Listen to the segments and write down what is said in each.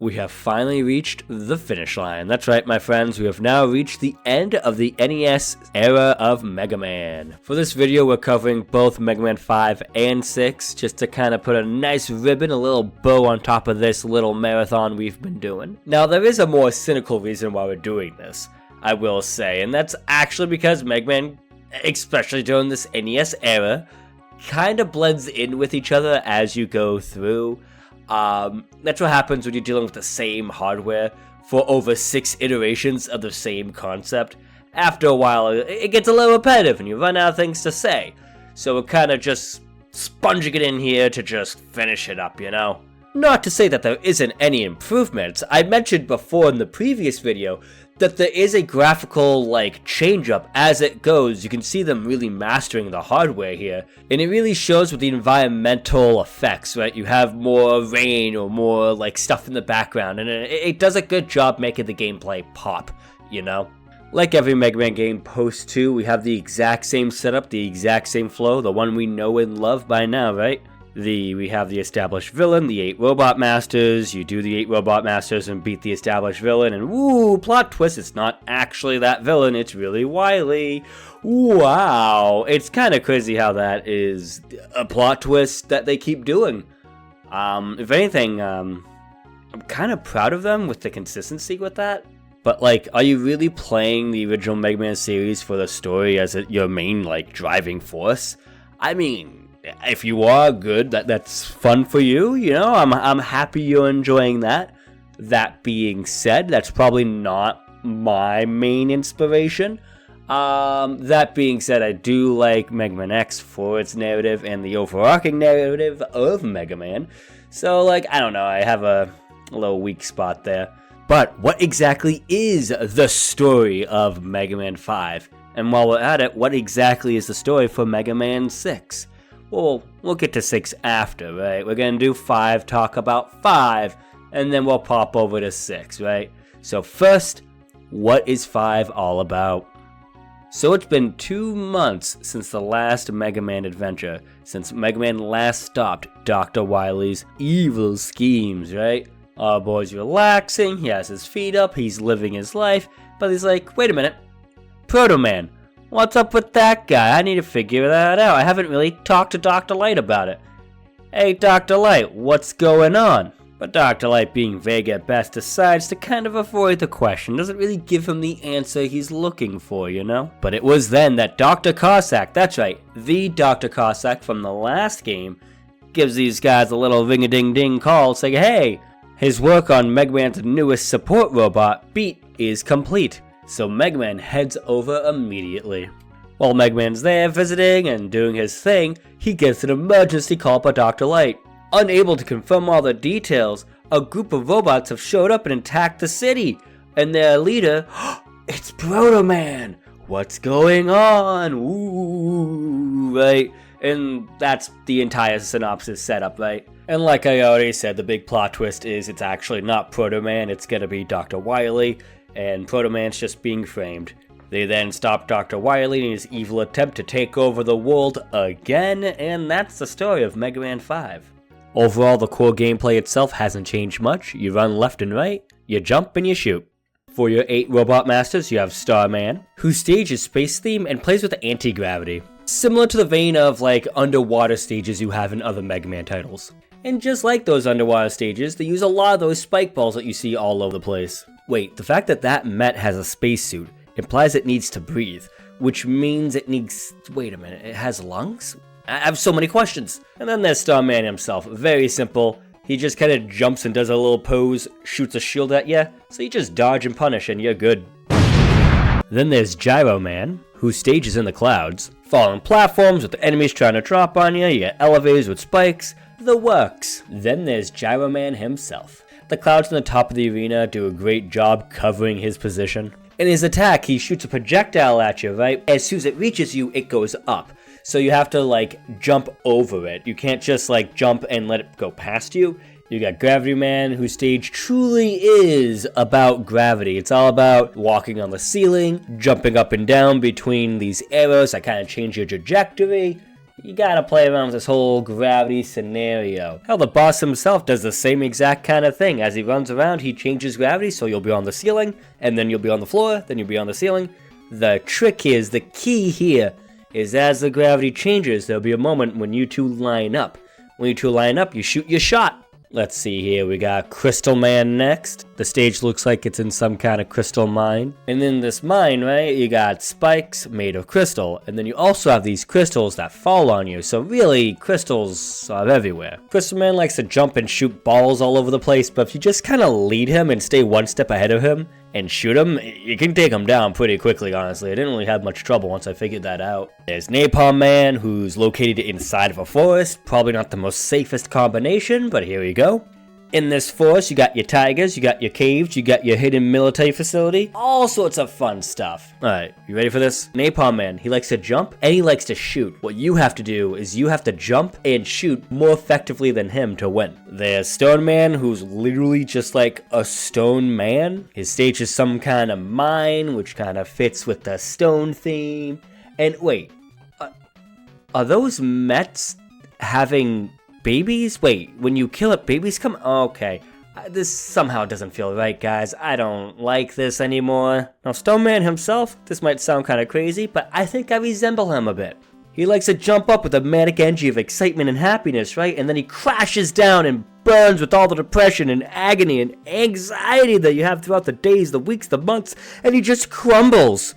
We have finally reached the finish line. That's right, my friends, we have now reached the end of the NES era of Mega Man. For this video, we're covering both Mega Man 5 and 6, just to kind of put a nice ribbon, a little bow on top of this little marathon we've been doing. Now, there is a more cynical reason why we're doing this, I will say, and that's actually because Mega Man, especially during this NES era, kind of blends in with each other as you go through. That's what happens when you're dealing with the same hardware for over 6 iterations of the same concept. After a while, it gets a little repetitive and you run out of things to say. So we're kind of just sponging it in here to just finish it up, you know? Not to say that there isn't any improvements. I mentioned before in the previous video that there is a graphical, change up as it goes. You can see them really mastering the hardware here. And it really shows with the environmental effects, right? You have more rain or more, stuff in the background. And it does a good job making the gameplay pop, you know? Like every Mega Man game post 2, we have the exact same setup, the exact same flow, the one we know and love by now, right? We have the established villain, the 8 Robot Masters. You do the 8 Robot Masters and beat the established villain, and woo, plot twist, it's not actually that villain, it's really Wily. Wow, it's kind of crazy how that is a plot twist that they keep doing. If anything, I'm kind of proud of them with the consistency with that. But, are you really playing the original Mega Man series for the story as your main, driving force? I mean, if you are good, that's fun for you, you know, I'm happy you're enjoying that. That being said, that's probably not my main inspiration. That being said, I do like Mega Man X for its narrative and the overarching narrative of Mega Man. So, I don't know, I have a little weak spot there. But what exactly is the story of Mega Man 5? And while we're at it, what exactly is the story for Mega Man 6? Well, we'll get to 6 after, right? We're gonna do 5, talk about 5, and then we'll pop over to 6, right? So first, what is 5 all about? So it's been 2 months since the last Mega Man adventure, since Mega Man last stopped Dr. Wily's evil schemes, right? Our boy's relaxing, he has his feet up, he's living his life, but he's like, wait a minute, Proto Man, what's up with that guy? I need to figure that out. I haven't really talked to Dr. Light about it. Hey, Dr. Light, what's going on? But Dr. Light, being vague at best, decides to kind of avoid the question. Doesn't really give him the answer he's looking for, you know? But it was then that Dr. Cossack, that's right, the Dr. Cossack from the last game, gives these guys a little ring-a-ding-ding call saying, hey, his work on Mega Man's newest support robot, Beat, is complete. So Mega Man heads over immediately. While Mega Man's there visiting and doing his thing, he gets an emergency call by Dr. Light. Unable to confirm all the details, a group of robots have showed up and attacked the city. And their leader, it's Proto Man! What's going on? Ooh, right? And that's the entire synopsis setup, right? And like I already said, the big plot twist is it's actually not Proto Man, it's gonna be Dr. Wily. And Proto Man's just being framed. They then stop Dr. Wily in his evil attempt to take over the world again, and that's the story of Mega Man 5. Overall, the core gameplay itself hasn't changed much. You run left and right, you jump and you shoot. For your 8 Robot Masters, you have Starman, whose stage is space theme and plays with anti-gravity. Similar to the vein of underwater stages you have in other Mega Man titles. And just like those underwater stages, they use a lot of those spike balls that you see all over the place. Wait, the fact that Met has a spacesuit implies it needs to breathe, which means it needs... Wait a minute, it has lungs? I have so many questions. And then there's Starman himself, very simple. He just kind of jumps and does a little pose, shoots a shield at you, so you just dodge and punish and you're good. Then there's Gyro Man, whose stage is in the clouds. Falling platforms with the enemies trying to drop on you, you get elevators with spikes, the works. Then there's Gyro Man himself. The clouds on the top of the arena do a great job covering his position. In his attack, he shoots a projectile at you, right? As soon as it reaches you, it goes up. So you have to, jump over it. You can't just, jump and let it go past you. You got Gravity Man, whose stage truly is about gravity. It's all about walking on the ceiling, jumping up and down between these arrows that kind of change your trajectory. you gotta play around with this whole gravity scenario. Hell, the boss himself does the same exact kind of thing. As he runs around, he changes gravity, so you'll be on the ceiling, and then you'll be on the floor, then you'll be on the ceiling. The trick is, the key here, is as the gravity changes, there'll be a moment when you two line up. When you two line up, you shoot your shot. Let's see here, we got Crystal Man next. The stage looks like it's in some kind of crystal mine. And in this mine, right, you got spikes made of crystal. And then you also have these crystals that fall on you. So really, crystals are everywhere. Crystal Man likes to jump and shoot balls all over the place, but if you just kind of lead him and stay one step ahead of him and shoot him, you can take him down pretty quickly, honestly. I didn't really have much trouble once I figured that out. There's Napalm Man, who's located inside of a forest. Probably not the most safest combination, but here we go. In this forest, you got your tigers, you got your caves, you got your hidden military facility. All sorts of fun stuff. Alright, you ready for this? Napalm Man, he likes to jump and he likes to shoot. What you have to do is you have to jump and shoot more effectively than him to win. There's Stone Man, who's literally just like a stone man. His stage is some kind of mine, which kind of fits with the stone theme. And wait, are those Mets having babies? Wait, when you kill it, babies come? Okay. This somehow doesn't feel right, guys. I don't like this anymore. Now, Stone Man himself, this might sound kind of crazy, but I think I resemble him a bit. He likes to jump up with a manic energy of excitement and happiness, right? And then he crashes down and burns with all the depression and agony and anxiety that you have throughout the days, the weeks, the months, and he just crumbles.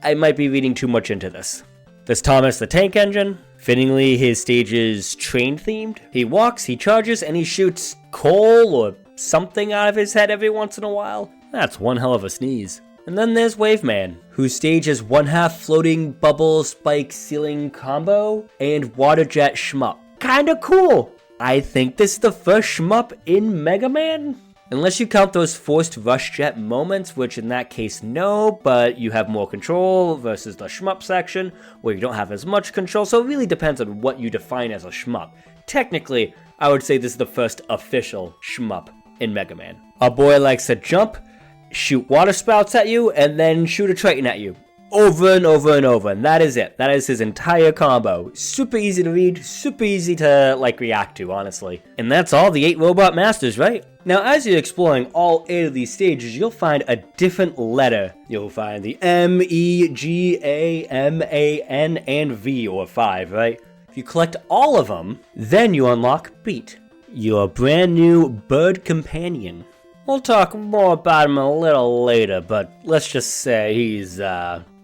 I might be reading too much into this. There's Thomas the Tank Engine. Fittingly, his stage is train-themed. He walks, he charges, and he shoots coal or something out of his head every once in a while. That's one hell of a sneeze. And then there's Wave Man, whose stage is one-half floating bubble spike ceiling combo and water jet shmup. Kinda cool! I think this is the first shmup in Mega Man? Unless you count those forced rush jet moments, which in that case no, but you have more control versus the shmup section, where you don't have as much control, so it really depends on what you define as a shmup. Technically, I would say this is the first official shmup in Mega Man. Our boy likes to jump, shoot water spouts at you, and then shoot a Triton at you. Over and over and over, and that is it. That is his entire combo. Super easy to read, super easy to, react to, honestly. And that's all the 8 Robot Masters, right? Now, as you're exploring all 8 of these stages, you'll find a different letter. You'll find the M, E, G, A, M, A, N, and V, or 5, right? If you collect all of them, then you unlock Beat, your brand new bird companion. We'll talk more about him a little later, but let's just say he's,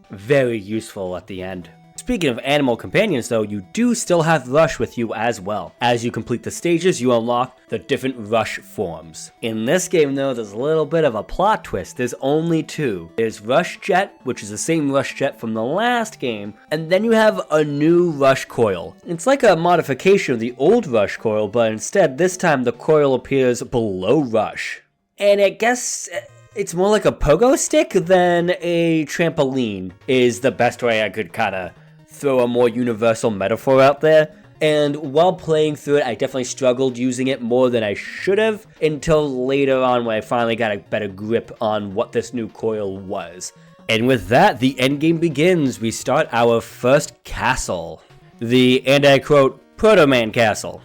very useful at the end. Speaking of animal companions though, you do still have Rush with you as well. As you complete the stages, you unlock the different Rush forms. In this game though, there's a little bit of a plot twist. There's only 2. There's Rush Jet, which is the same Rush Jet from the last game, and then you have a new Rush Coil. It's like a modification of the old Rush Coil, but instead this time the coil appears below Rush. And I guess it's more like a pogo stick than a trampoline is the best way I could kind of throw a more universal metaphor out there. And while playing through it, I definitely struggled using it more than I should have until later on when I finally got a better grip on what this new coil was. And with that, the endgame begins. We start our first castle. And I quote, Proto Man Castle.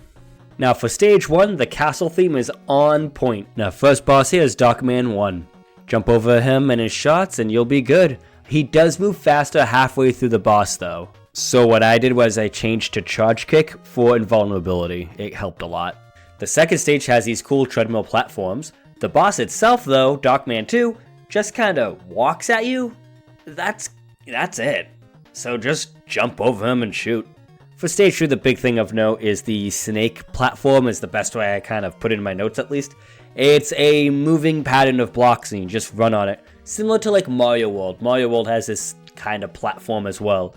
Now for stage 1, the castle theme is on point. Now first boss here is Darkman 1. Jump over him and his shots and you'll be good. He does move faster halfway through the boss though. So what I did was I changed to Charge Kick for invulnerability. It helped a lot. The second stage has these cool treadmill platforms. The boss itself though, Darkman 2, just kinda walks at you. That's it. So just jump over him and shoot. For stage 2, the big thing of note is the snake platform is the best way I kind of put it in my notes at least. It's a moving pattern of blocks and you just run on it. Similar to like Mario World. Mario World has this kind of platform as well.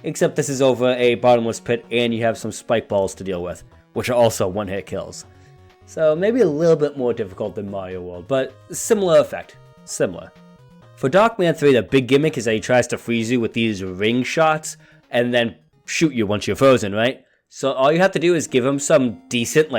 Except this is over a bottomless pit and you have some spike balls to deal with, which are also one-hit kills. So maybe a little bit more difficult than Mario World, but similar effect. Similar. For Darkman 3, the big gimmick is that he tries to freeze you with these ring shots and then shoot you once you're frozen, right? So all you have to do is give him some decent,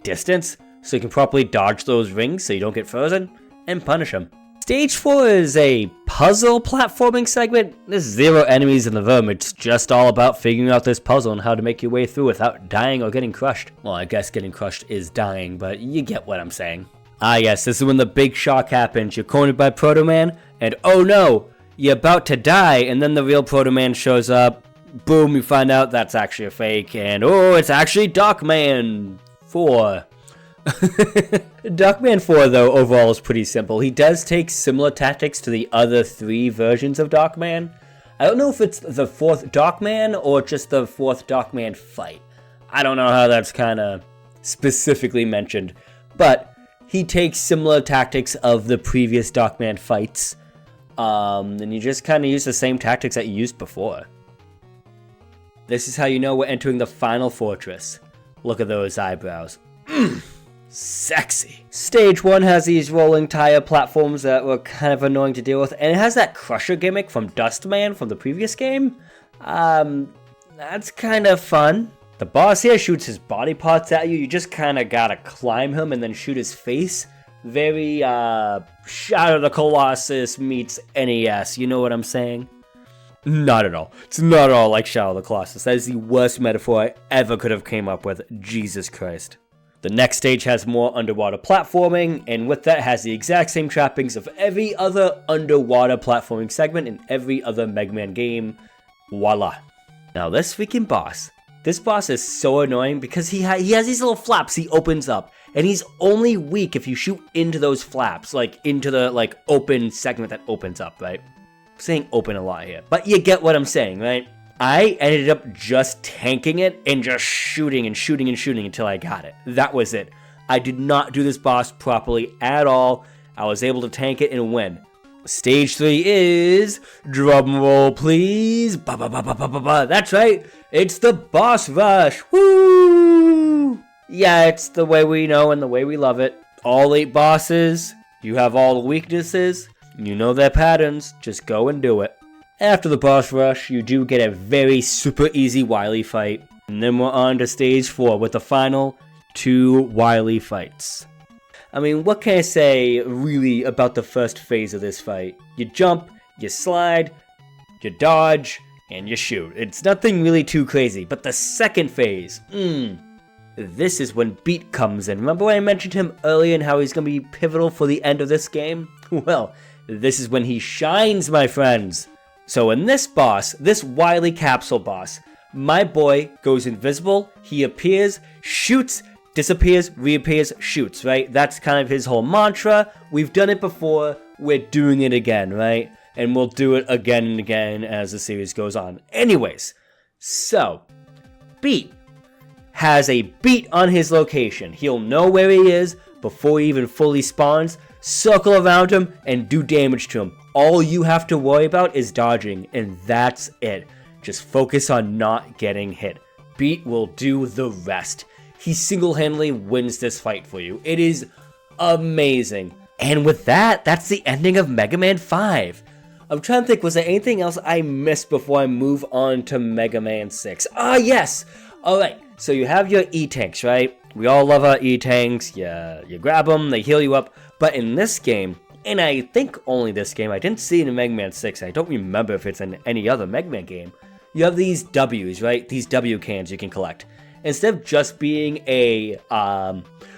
distance so you can properly dodge those rings so you don't get frozen, and punish him. Stage 4 is a puzzle platforming segment. There's 0 enemies in the room. It's just all about figuring out this puzzle and how to make your way through without dying or getting crushed. Well, I guess getting crushed is dying, but you get what I'm saying. Ah yes, this is when the big shock happens. You're cornered by Proto Man, and oh no, you're about to die, and then the real Proto Man shows up. Boom, you find out that's actually a fake, and oh, it's actually Darkman 4. Darkman 4, though, overall is pretty simple. He does take similar tactics to the other 3 versions of Darkman. I don't know if it's the 4th Darkman or just the 4th Darkman fight. I don't know how that's kind of specifically mentioned, but he takes similar tactics of the previous Darkman fights, and you just kind of use the same tactics that you used before. This is how you know we're entering the final fortress. Look at those eyebrows. Sexy. Stage 1 has these rolling tire platforms that were kind of annoying to deal with, and it has that crusher gimmick from Dustman from the previous game. That's kind of fun. The boss here shoots his body parts at you. You just kind of gotta climb him and then shoot his face. Very, Shadow of the Colossus meets NES, you know what I'm saying? Not at all. It's not at all like Shadow of the Colossus. That is the worst metaphor I ever could have came up with. Jesus Christ. The next stage has more underwater platforming, and with that has the exact same trappings of every other underwater platforming segment in every other Mega Man game. Voila. Now this freaking boss. This boss is so annoying because he has these little flaps he opens up, and he's only weak if you shoot into those flaps, like into the open segment that opens up, right? I'm saying open a lot here, but you get what I'm saying, right? I ended up just tanking it and just shooting and shooting and shooting until I got it. That was it. I did not do this boss properly at all. I was able to tank it and win. Stage 3 is, drum roll please, ba ba ba ba ba ba ba. That's right, it's the boss rush. Woo! Yeah, it's the way we know and the way we love it. All 8 bosses, you have all the weaknesses, you know their patterns, just go and do it. After the boss rush, you do get a very super easy Wily fight, and then we're on to stage 4 with the final 2 Wily fights. I mean, what can I say really about the first phase of this fight? You jump, you slide, you dodge, and you shoot. It's nothing really too crazy, but the second phase, this is when Beat comes in. Remember when I mentioned him earlier and how he's going to be pivotal for the end of this game? Well, this is when he shines, my friends. So in this boss, this Wily Capsule boss, my boy goes invisible, he appears, shoots, disappears, reappears, shoots, right? That's kind of his whole mantra. We've done it before, we're doing it again, right? And we'll do it again and again as the series goes on. Anyways, so, Beat has a beat on his location. He'll know where he is before he even fully spawns, circle around him, and do damage to him. All you have to worry about is dodging, and that's it. Just focus on not getting hit. Beat will do the rest. He single-handedly wins this fight for you. It is amazing. And with that, that's the ending of Mega Man 5. I'm trying to think, was there anything else I missed before I move on to Mega Man 6? Ah, yes! Alright, so you have your E-Tanks, right? We all love our E-Tanks. You grab them, they heal you up. But in this game, and I think only this game, I didn't see it in Mega Man 6, I don't remember if it's in any other Mega Man game, you have these W's, right? These W cans you can collect. Instead of just being a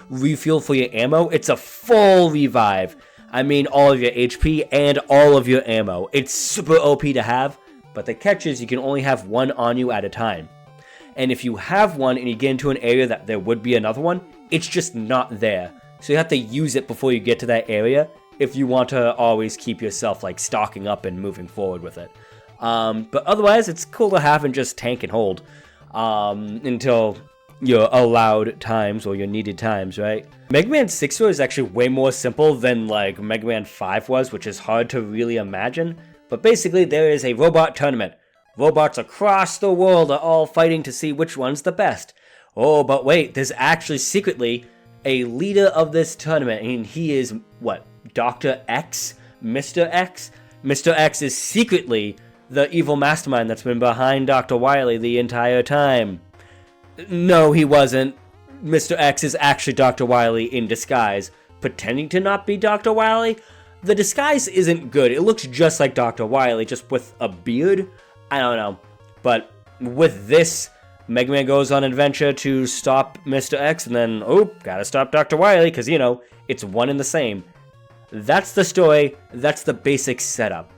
refuel for your ammo, it's a full revive. I mean all of your HP and all of your ammo. It's super OP to have, but the catch is you can only have one on you at a time. And if you have one and you get into an area that there would be another one, it's just not there. So you have to use it before you get to that area if you want to always keep yourself like stocking up and moving forward with it. But otherwise, it's cool to have and just tank and hold until your allowed times or your needed times, right? Mega Man 6 is actually way more simple than like Mega Man 5 was, which is hard to really imagine. But basically, there is a robot tournament. Robots across the world are all fighting to see which one's the best. Oh, but wait, there's actually secretly a leader of this tournament, and he is, what, Dr. X? Mr. X? Mr. X is secretly the evil mastermind that's been behind Dr. Wily the entire time. No, he wasn't. Mr. X is actually Dr. Wily in disguise, pretending to not be Dr. Wily. The disguise isn't good. It looks just like Dr. Wily, just with a beard. I don't know. But with this, Mega Man goes on an adventure to stop Mr. X, and then, oh, gotta stop Dr. Wily, because, you know, it's one and the same. That's the story. That's the basic setup.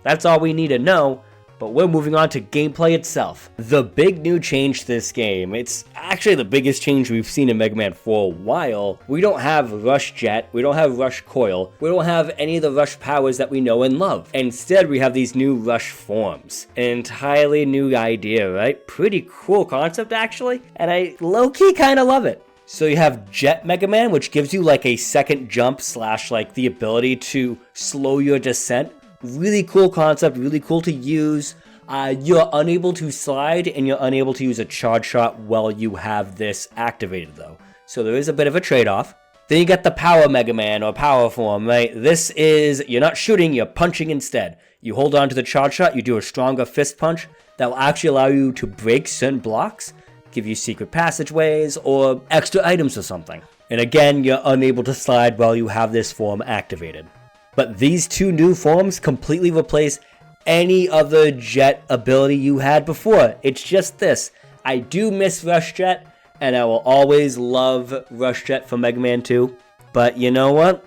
That's all we need to know. But we're moving on to gameplay itself. The big new change to this game, it's actually the biggest change we've seen in Mega Man for a while. We don't have Rush Jet, we don't have Rush Coil, we don't have any of the Rush powers that we know and love. Instead, we have these new Rush forms. An entirely new idea, right? Pretty cool concept, actually, and I low-key kind of love it. So you have Jet Mega Man, which gives you like a second jump / like the ability to slow your descent. Really cool concept, really cool to use. You're unable to slide and you're unable to use a charge shot while you have this activated though. So there is a bit of a trade-off. Then you got the Power Mega Man or Power Form, right? This is, you're not shooting, you're punching instead. You hold on to the charge shot, you do a stronger fist punch that will actually allow you to break certain blocks, give you secret passageways or extra items or something. And again, you're unable to slide while you have this form activated. But these two new forms completely replace any other Jet ability you had before. It's just this. I do miss Rush Jet, and I will always love Rush Jet from Mega Man 2. But you know what?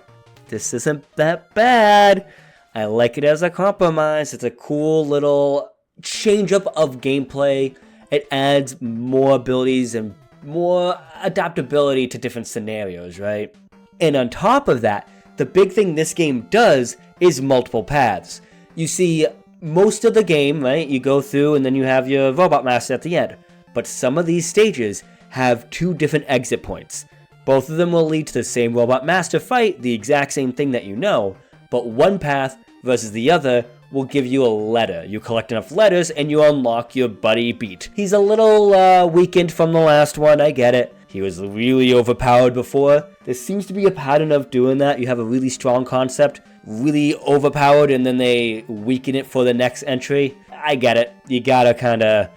This isn't that bad. I like it as a compromise. It's a cool little change-up of gameplay. It adds more abilities and more adaptability to different scenarios, right? And on top of that, the big thing this game does is multiple paths. You see, most of the game, right, you go through and then you have your Robot Master at the end. But some of these stages have two different exit points. Both of them will lead to the same Robot Master fight, the exact same thing that you know, but one path versus the other will give you a letter. You collect enough letters and you unlock your buddy Beat. He's a little weakened from the last one, I get it. He was really overpowered before. There seems to be a pattern of doing that. You have a really strong concept, really overpowered, and then they weaken it for the next entry. I get it. You gotta kinda,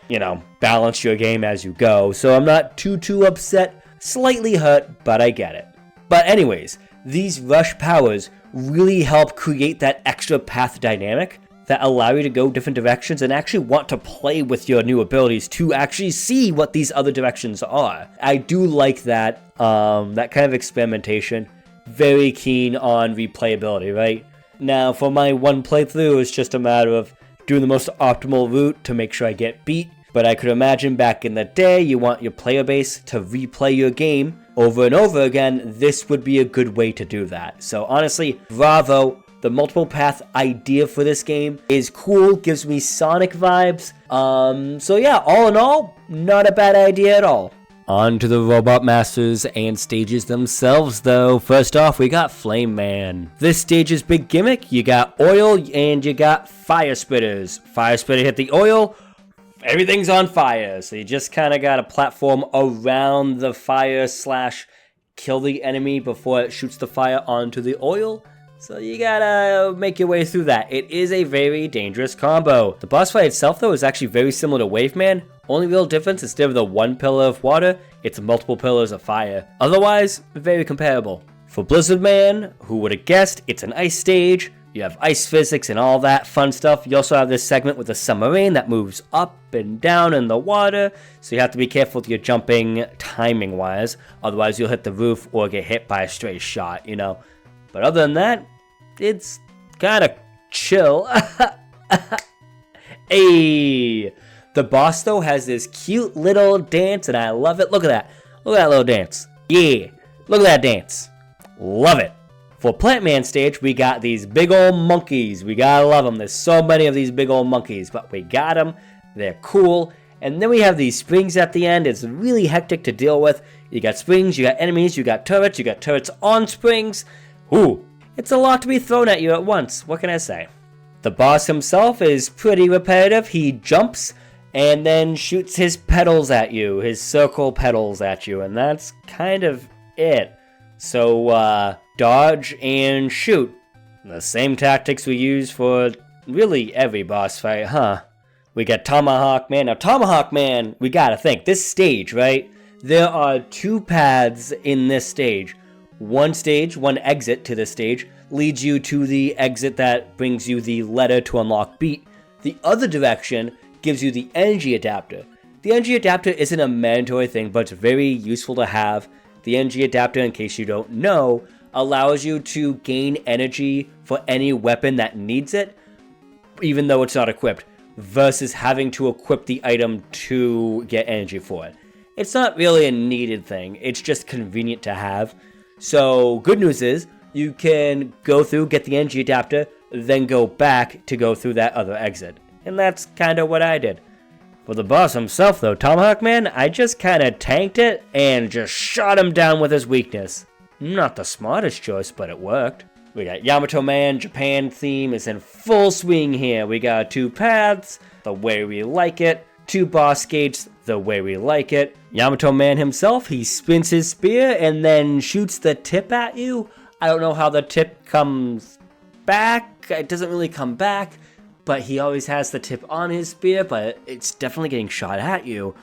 balance your game as you go. So I'm not too upset, slightly hurt, but I get it. But anyways, these Rush powers really help create that extra path dynamic that allow you to go different directions and actually want to play with your new abilities to actually see what these other directions are. I do like that, that kind of experimentation. Very keen on replayability, right? Now, for my one playthrough, it's just a matter of doing the most optimal route to make sure I get beat. But I could imagine back in the day, you want your player base to replay your game over and over again. This would be a good way to do that. So honestly, bravo. The multiple path idea for this game is cool, gives me Sonic vibes. So yeah, all in all, not a bad idea at all. On to the Robot Masters and stages themselves though. First off, we got Flame Man. This stage's big gimmick, you got oil and you got fire spitters. Fire spitter hit the oil, everything's on fire. So you just kind of got a platform around the fire / kill the enemy before it shoots the fire onto the oil. So you gotta make your way through that. It is a very dangerous combo. The boss fight itself though is actually very similar to Wave Man. Only real difference, instead of the one pillar of water, it's multiple pillars of fire. Otherwise, very comparable. For Blizzard Man, who would have guessed, it's an ice stage. You have ice physics and all that fun stuff. You also have this segment with a submarine that moves up and down in the water. So you have to be careful with your jumping timing wise. Otherwise you'll hit the roof or get hit by a stray shot, But other than that, it's kind of chill. Hey, the boss though has this cute little dance and I love it. Look at that. Look at that little dance. Yeah, look at that dance. Love it. For Plant Man stage, we got these big old monkeys. We gotta love them. There's so many of these big old monkeys, but we got them. They're cool. And then we have these springs at the end. It's really hectic to deal with. You got springs, you got enemies, you got turrets on springs. Ooh, it's a lot to be thrown at you at once. What can I say? The boss himself is pretty repetitive. He jumps and then shoots his petals at you, his circle petals at you, and that's kind of it. So, dodge and shoot. The same tactics we use for really every boss fight, huh? We got Tomahawk Man. Now, Tomahawk Man, we gotta think. This stage, right? There are two paths in this stage. One stage, one exit to this stage, leads you to the exit that brings you the letter to unlock beat. The other direction gives you the energy adapter. The energy adapter isn't a mandatory thing, but it's very useful to have. The energy adapter, in case you don't know, allows you to gain energy for any weapon that needs it, even though it's not equipped, versus having to equip the item to get energy for it. It's not really a needed thing, it's just convenient to have. So, good news is, you can go through, get the energy adapter, then go back to go through that other exit. And that's kind of what I did. For the boss himself though, Tomahawk Man, I just kind of tanked it and just shot him down with his weakness. Not the smartest choice, but it worked. We got Yamato Man, Japan theme is in full swing here. We got 2 paths, the way we like it. 2 boss gates, the way we like it. Yamato Man himself, he spins his spear and then shoots the tip at you. I don't know how the tip comes back. It doesn't really come back, but he always has the tip on his spear, but it's definitely getting shot at you.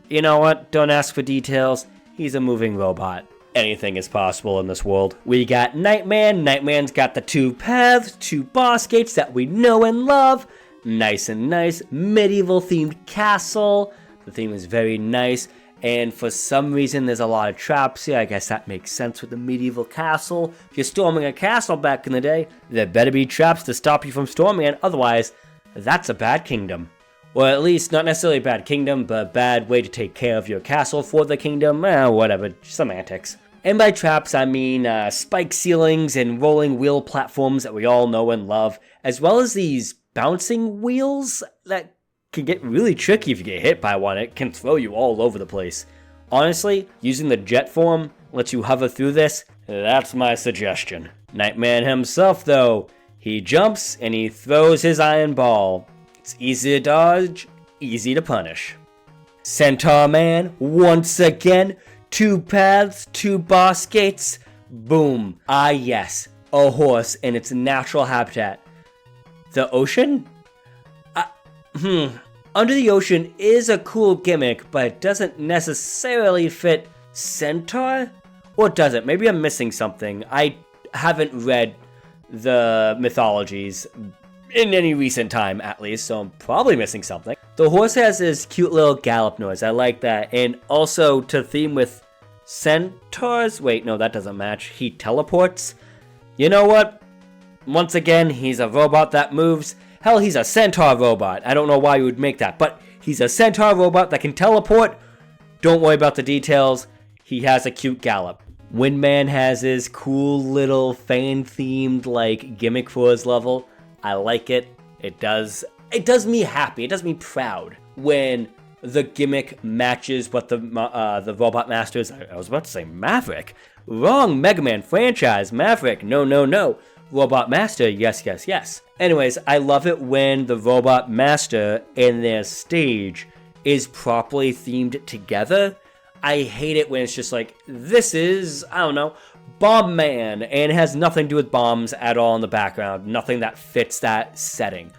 You know what? Don't ask for details. He's a moving robot. Anything is possible in this world. We got Nightman. Nightman's got the 2 paths, 2 boss gates that we know and love. Nice and nice. Medieval themed castle. The theme is very nice. And for some reason, there's a lot of traps here. I guess that makes sense with the medieval castle. If you're storming a castle back in the day, there better be traps to stop you from storming it. Otherwise, that's a bad kingdom. Or at least, not necessarily a bad kingdom, but a bad way to take care of your castle for the kingdom. Whatever, semantics. And by traps, I mean spike ceilings and rolling wheel platforms that we all know and love, as well as these bouncing wheels that can get really tricky if you get hit by one. It can throw you all over the place. Honestly, using the jet form lets you hover through this. That's my suggestion. Nightman himself, though, he jumps and he throws his iron ball. It's easy to dodge, easy to punish. Centaur Man, once again, 2 paths, 2 boss gates. Boom. Ah yes, a horse in its natural habitat. The ocean? Under the ocean is a cool gimmick, but it doesn't necessarily fit Centaur? Or does it? Maybe I'm missing something. I haven't read the mythologies in any recent time, at least, so I'm probably missing something. The horse has this cute little gallop noise. I like that. And also, to theme with centaurs? Wait, no, that doesn't match. He teleports. You know what? Once again, he's a robot that moves. Hell, he's a centaur robot. I don't know why you would make that, but he's a centaur robot that can teleport. Don't worry about the details. He has a cute gallop. Windman has his cool little fan-themed like gimmick for his level. I like it. It does me happy. It does me proud when the gimmick matches what the Robot Masters. I was about to say Maverick. Wrong Megaman franchise. Maverick. No. Robot Master. Yes. Anyways, I love it when the Robot Master and their stage is properly themed together. I hate it when it's just like, this is, I don't know, Bomb Man, and it has nothing to do with bombs at all in the background. Nothing that fits that setting.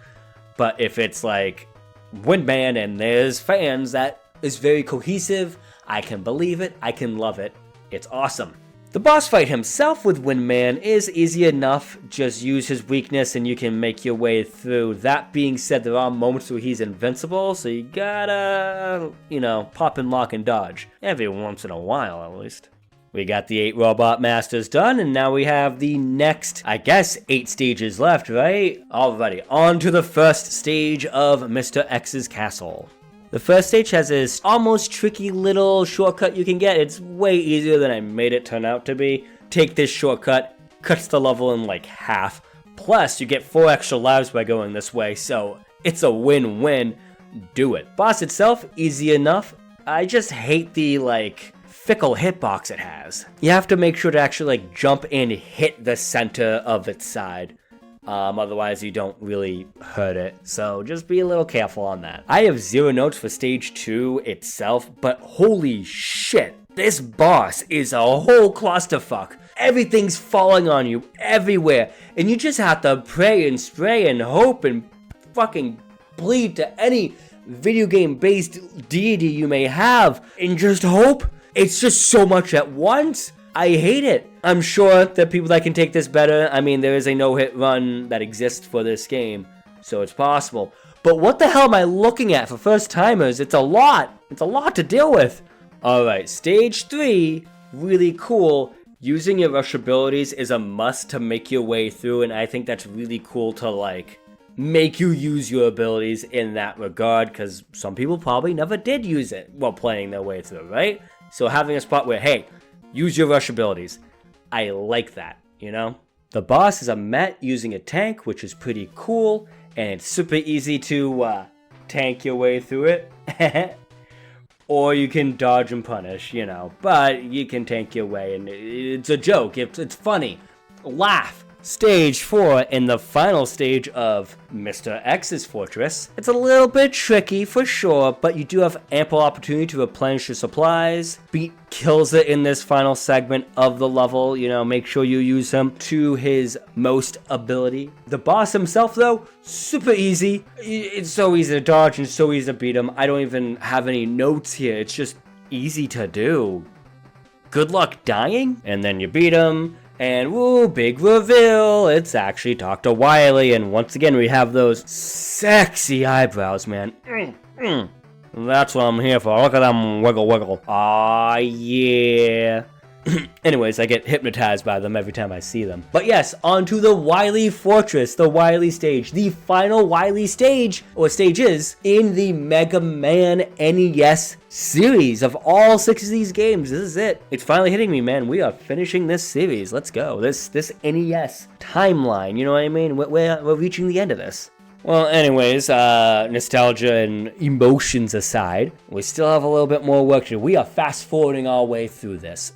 But if it's like Windman and there's fans, that is very cohesive. I can believe it. I can love it. It's awesome. The boss fight himself with Windman is easy enough. Just use his weakness and you can make your way through. That being said, there are moments where he's invincible, so you gotta, pop and lock and dodge. Every once in a while, at least. We got the 8 Robot Masters done, and now we have the next, 8 stages left, right? Alrighty, on to the first stage of Mr. X's castle. The first stage has this almost tricky little shortcut you can get. It's way easier than I made it turn out to be. Take this shortcut, cuts the level in like half. Plus, you get 4 extra lives by going this way, so it's a win-win. Do it. Boss itself, easy enough. I just hate the, fickle hitbox it has. You have to make sure to actually, jump and hit the center of its side. Otherwise you don't really hurt it, so just be a little careful on that. I have 0 notes for stage 2 itself, but holy shit, this boss is a whole clusterfuck. Everything's falling on you everywhere, and you just have to pray and spray and hope and fucking plead to any video game based deity you may have, and just hope. It's just so much at once. I hate it. I'm sure there are people that can take this better. I mean, there is a no-hit run that exists for this game, so it's possible. But what the hell am I looking at for first-timers? It's a lot. It's a lot to deal with. Alright, stage 3, really cool. Using your rush abilities is a must to make your way through, and I think that's really cool to, like, make you use your abilities in that regard, because some people probably never did use it while playing their way through, right? So having a spot where, hey, use your rush abilities. I like that, you know? The boss is a Met using a tank, which is pretty cool, and it's super easy to tank your way through it. Or you can dodge and punish, you know, but you can tank your way, and it's a joke, it's funny. Laugh. Stage 4, in the final stage of Mr. X's Fortress. It's a little bit tricky for sure, but you do have ample opportunity to replenish your supplies. Beat kills it in this final segment of the level, you know, make sure you use him to his most ability. The boss himself though, super easy. It's so easy to dodge and so easy to beat him. I don't even have any notes here, it's just easy to do. Good luck dying, and then you beat him. And woo, big reveal, it's actually Dr. Wily, and once again we have those sexy eyebrows, man. That's what I'm here for, look at them wiggle wiggle. Aw, yeah. Anyways, I get hypnotized by them every time I see them. But yes, on to the Wily Fortress, the Wily stage, the final Wily stage, or stages, in the Mega Man NES series of all 6 of these games. This is it. It's finally hitting me, man. We are finishing this series. Let's go. This NES timeline, you know what I mean? We're reaching the end of this. Well, anyways, nostalgia and emotions aside, we still have a little bit more work to do. We are fast-forwarding our way through this.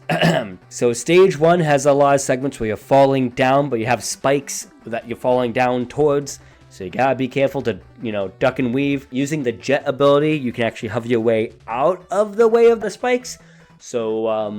So stage 1 has a lot of segments where you're falling down, but you have spikes that you're falling down towards. So you gotta be careful to, you know, duck and weave. Using the jet ability, you can actually hover your way out of the way of the spikes. So,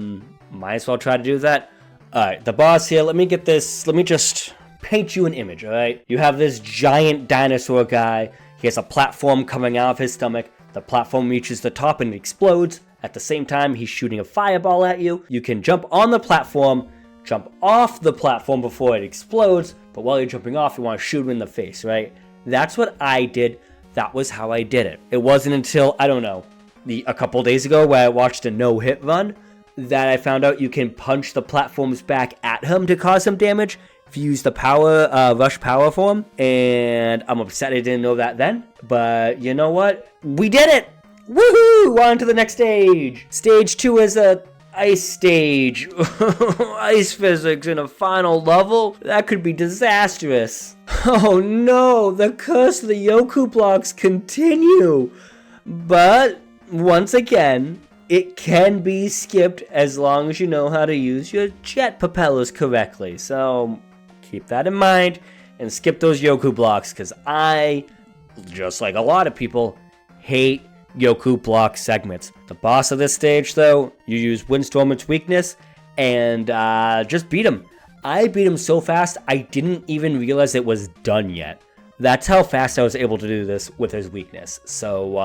might as well try to do that. Alright, the boss here, let me just paint you an image, alright? You have this giant dinosaur guy. He has a platform coming out of his stomach. The platform reaches the top and it explodes. At the same time, he's shooting a fireball at you. You can jump on the platform, jump off the platform before it explodes, but while you're jumping off, you want to shoot him in the face, right? That's what I did. That was how I did it. It wasn't until, I don't know, a couple days ago where I watched a no-hit run that I found out you can punch the platforms back at him to cause some damage if you use the rush power form, and I'm upset I didn't know that then, but you know what? We did it! Woohoo! On to the next stage! Stage 2 is a ice stage. Ice physics in a final level? That could be disastrous. Oh no, the curse of the Yoku blocks continue. But, once again, it can be skipped as long as you know how to use your jet propellers correctly. So, keep that in mind and skip those Yoku blocks, because I, just like a lot of people, hate Yoku block segments. The boss of this stage, though, you use Windstormer's weakness and just beat him. I beat him so fast, I didn't even realize it was done yet. That's how fast I was able to do this with his weakness. So,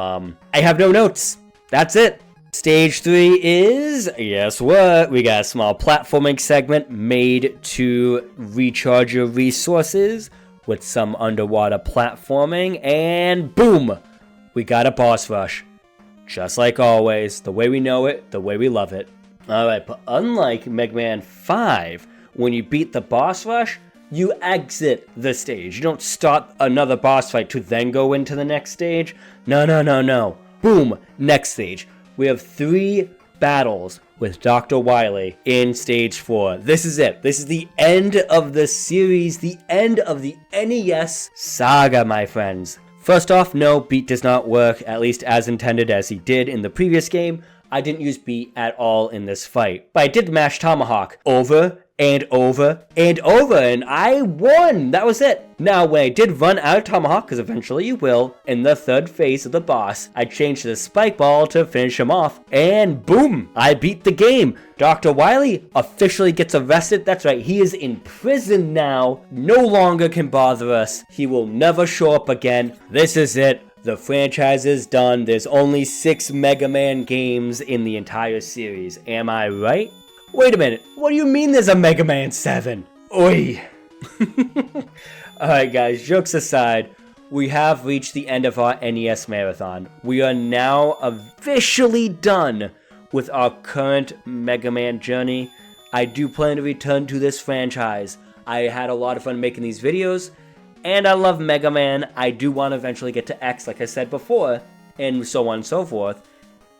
I have no notes. That's it. Stage 3 is, guess what? We got a small platforming segment made to recharge your resources with some underwater platforming, and boom! We got a boss rush. Just like always, the way we know it, the way we love it. Alright, but unlike Mega Man 5, when you beat the boss rush, you exit the stage. You don't start another boss fight to then go into the next stage. No. Boom, next stage. We have 3 battles with Dr. Wily in stage 4. This is it. This is the end of the series, the end of the NES saga, my friends. First off, no, beat does not work, at least as intended as he did in the previous game. I didn't use beat at all in this fight, but I did mash Tomahawk over and over and over, and I won! That was it! Now, when I did run out of Tomahawk, because eventually you will, in the third phase of the boss, I changed to the Spike Ball to finish him off, and boom! I beat the game! Dr. Wily officially gets arrested. That's right, he is in prison now, no longer can bother us. He will never show up again. This is it. The franchise is done. There's only 6 Mega Man games in the entire series. Am I right? Wait a minute, what do you mean there's a Mega Man 7? Oi! Alright guys, jokes aside, we have reached the end of our NES Marathon. We are now officially done with our current Mega Man journey. I do plan to return to this franchise. I had a lot of fun making these videos, and I love Mega Man. I do want to eventually get to X, like I said before, and so on and so forth.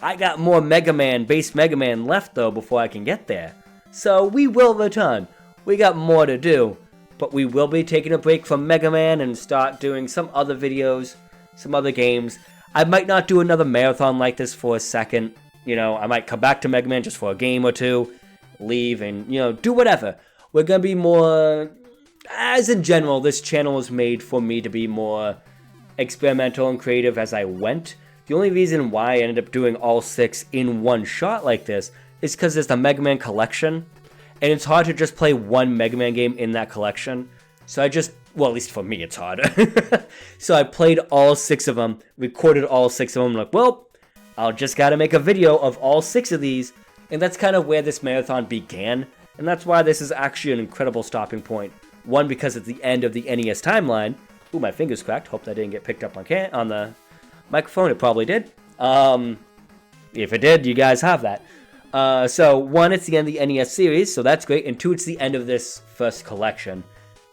I got more base Mega Man left though before I can get there. So we will return. We got more to do, but we will be taking a break from Mega Man and start doing some other videos, some other games. I might not do another marathon like this for a second. You know, I might come back to Mega Man just for a game or two, leave and, you know, do whatever. We're gonna be more, as in general, this channel was made for me to be more experimental and creative as I went. The only reason why I ended up doing all 6 in one shot like this is because there's the Mega Man collection, and it's hard to just play one Mega Man game in that collection. So I just, well, at least for me, it's hard. So I played all 6 of them, recorded all 6 of them, like, well, I'll just gotta make a video of all 6 of these, and that's kind of where this marathon began, and that's why this is actually an incredible stopping point. One, because it's the end of the NES timeline. Ooh, my finger's cracked. Hope that didn't get picked up on the microphone. It probably did. If it did, you guys have that. So, 1, it's the end of the NES series, so that's great, and 2, it's the end of this first collection.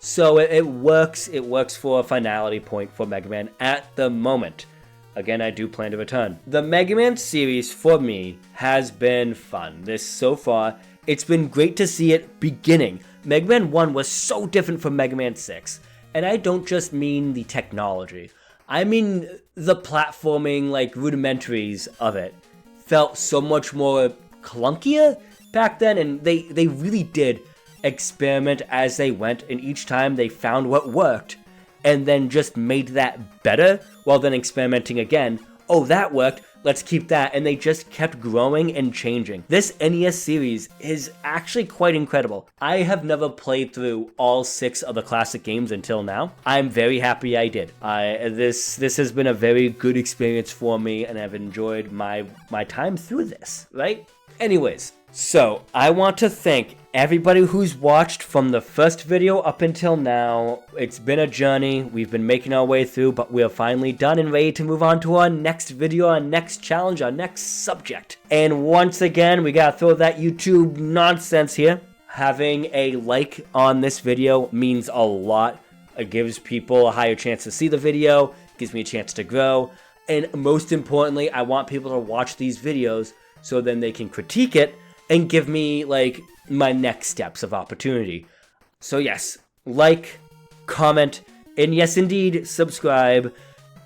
So it works for a finality point for Mega Man at the moment. Again, I do plan to return. The Mega Man series, for me, has been fun. So far, it's been great to see it beginning. Mega Man 1 was so different from Mega Man 6. And I don't just mean the technology. I mean the platforming, like, rudimentaries of it felt so much more clunkier back then. And they really did experiment as they went. And each time they found what worked. And then just made that better, while then experimenting again. Oh, that worked, let's keep that, and they just kept growing and changing. This NES series is actually quite incredible. I have never played through all 6 of the classic games until now. I'm very happy I did. This has been a very good experience for me, and I've enjoyed my time through this, right? Anyways, so I want to thank everybody who's watched from the first video up until now. It's been a journey. We've been making our way through, but we're finally done and ready to move on to our next video, our next challenge, our next subject. And once again, we gotta throw that YouTube nonsense here. Having a like on this video means a lot. It gives people a higher chance to see the video, gives me a chance to grow, and most importantly, I want people to watch these videos so then they can critique it and give me, like, my next steps of opportunity. So yes, like, comment, and yes indeed, subscribe.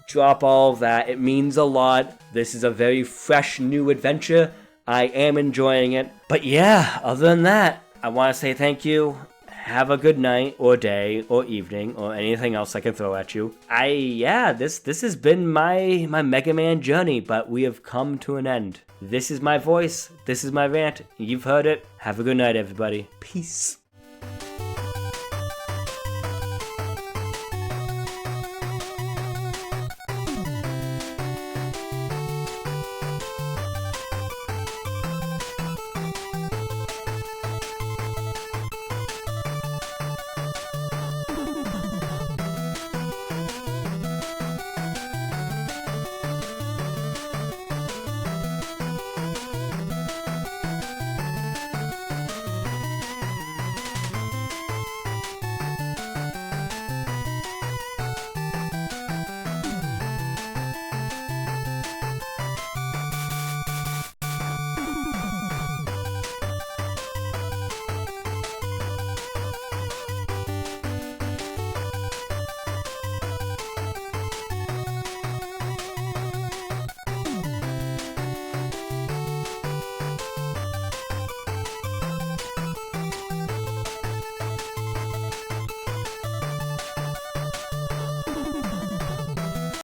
Drop all of that. It means a lot. This is a very fresh new adventure. I am enjoying it. But yeah, other than that, I want to say thank you. Have a good night, or day, or evening, or anything else I can throw at you. This has been my Mega Man journey, but we have come to an end. This is my voice. This is my rant. You've heard it. Have a good night, everybody. Peace.